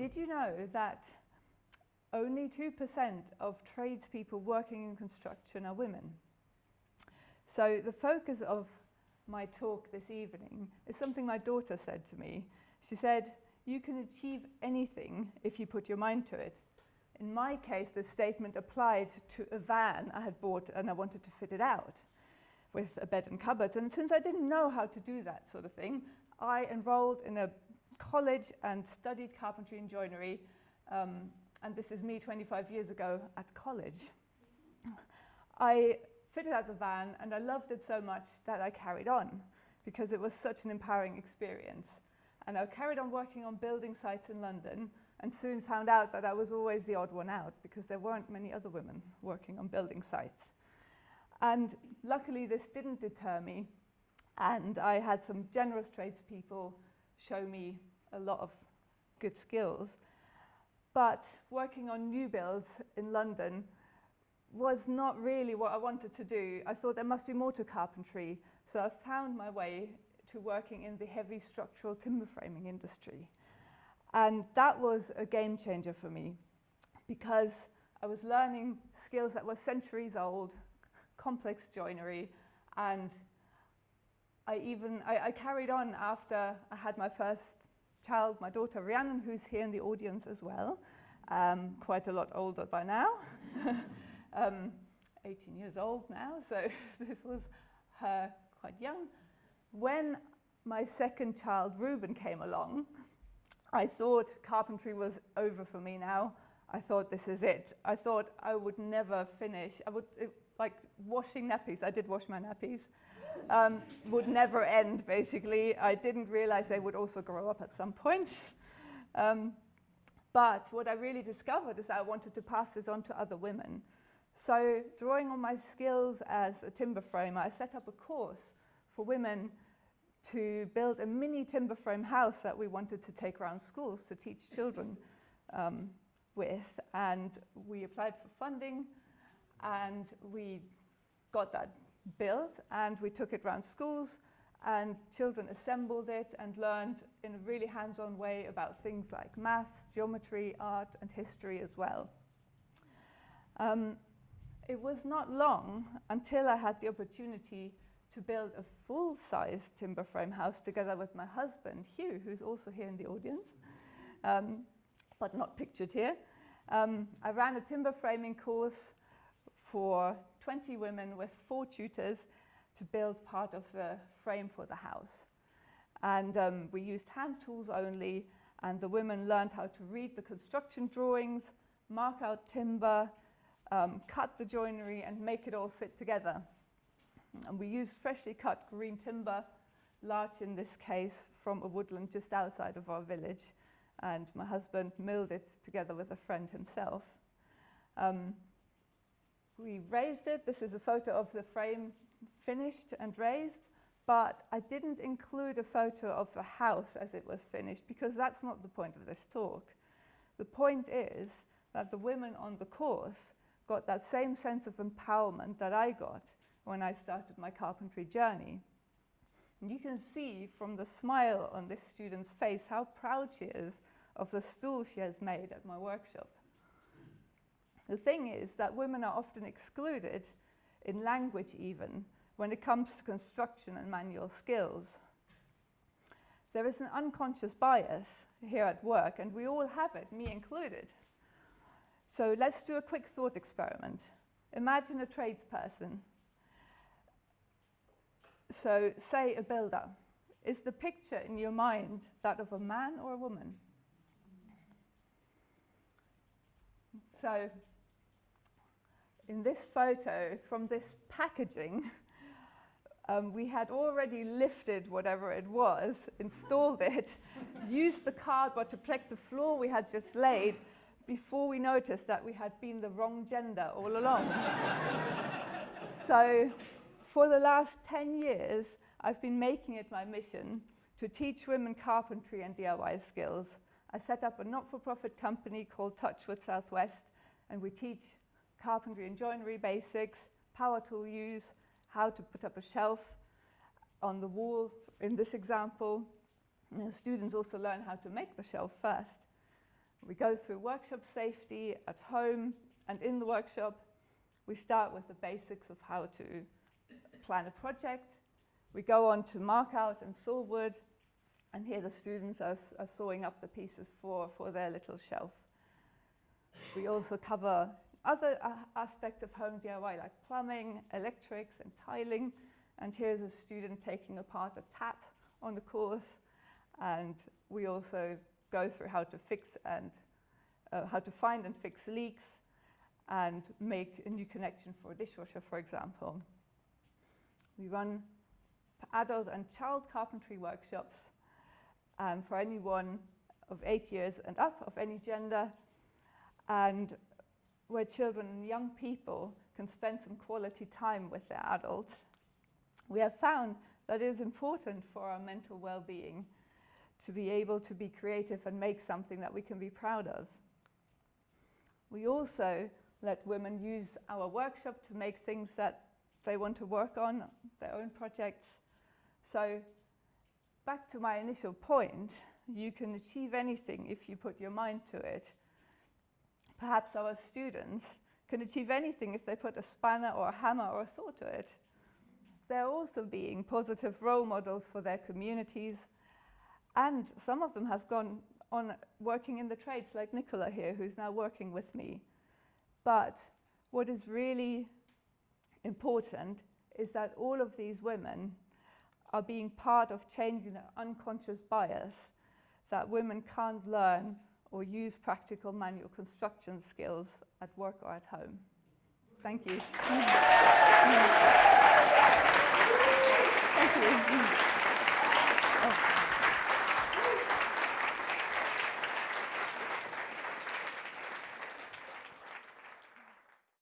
did you know that only 2% of tradespeople working in construction are women? So the focus of my talk this evening is something my daughter said to me. She said, "You can achieve anything if you put your mind to it." In my case, this statement applied to a van I had bought and I wanted to fit it out with a bed and cupboards. And since I didn't know how to do that sort of thing, I enrolled in a college and studied carpentry and joinery. And this is me 25 years ago at college. I fitted out the van and I loved it so much that I carried on because it was such an empowering experience. And I carried on working on building sites in London and soon found out that I was always the odd one out because there weren't many other women working on building sites. And luckily this didn't deter me, and I had some generous tradespeople show me a lot of good skills. But working on new builds in London was not really what I wanted to do. I thought there must be more to carpentry, so I found my way to working in the heavy structural timber framing industry. And that was a game changer for me because I was learning skills that were centuries old, complex joinery, and I carried on after I had my first child, my daughter Rhiannon, who's here in the audience as well, quite a lot older by now, 18 years old now, so this was her quite young. When my second child, Reuben, came along, I thought carpentry was over for me now. I thought this is it. I thought I would never finish. Like washing nappies, I did wash my nappies, would never end, basically. I didn't realize they would also grow up at some point. But what I really discovered is that I wanted to pass this on to other women. So drawing on my skills as a timber framer, I set up a course for women to build a mini timber frame house that we wanted to take around schools to teach children with. And we applied for funding, and we got that built, and we took it around schools, and children assembled it and learned in a really hands-on way about things like maths, geometry, art, and history as well. It was not long until I had the opportunity to build a full-size timber frame house together with my husband, Hugh, who's also here in the audience, but not pictured here. I ran a timber framing course for 20 women with 4 tutors to build part of the frame for the house. And we used hand tools only, and the women learned how to read the construction drawings, mark out timber, cut the joinery, and make it all fit together. And we used freshly cut green timber, larch in this case, from a woodland just outside of our village. And my husband milled it together with a friend himself. We raised it. This is a photo of the frame finished and raised, but I didn't include a photo of the house as it was finished because that's not the point of this talk. The point is that the women on the course got that same sense of empowerment that I got when I started my carpentry journey. And you can see from the smile on this student's face how proud she is of the stool she has made at my workshop. The thing is that women are often excluded, in language even, when it comes to construction and manual skills. There is an unconscious bias here at work, and we all have it, me included. So let's do a quick thought experiment. Imagine a tradesperson. So say a builder. Is the picture in your mind that of a man or a woman? So in this photo, from this packaging, we had already lifted whatever it was, installed it, used the cardboard to protect the floor we had just laid before we noticed that we had been the wrong gender all along. So for the last 10 years, I've been making it my mission to teach women carpentry and DIY skills. I set up a not-for-profit company called TouchWood South West, and we teach carpentry and joinery basics, power tool use, how to put up a shelf on the wall in this example. And the students also learn how to make the shelf first. We go through workshop safety at home, and in the workshop, we start with the basics of how to plan a project. We go on to mark out and saw wood, and here the students are sawing up the pieces for their little shelf. We also cover other aspects of home DIY like plumbing, electrics, and tiling. And here's a student taking apart a tap on the course. And we also go through how to fix and how to find and fix leaks and make a new connection for a dishwasher, for example. We run adult and child carpentry workshops for anyone of 8 years and up, of any gender, and where children and young people can spend some quality time with their adults. We have found that it is important for our mental well-being to be able to be creative and make something that we can be proud of. We also let women use our workshop to make things that they want to work on, their own projects. So back to my initial point, you can achieve anything if you put your mind to it. Perhaps our students can achieve anything if they put a spanner or a hammer or a saw to it. They're also being positive role models for their communities, and some of them have gone on working in the trades, like Nicola here, who's now working with me. But what is really important is that all of these women are being part of changing the unconscious bias that women can't learn or use practical manual construction skills at work or at home. Thank you.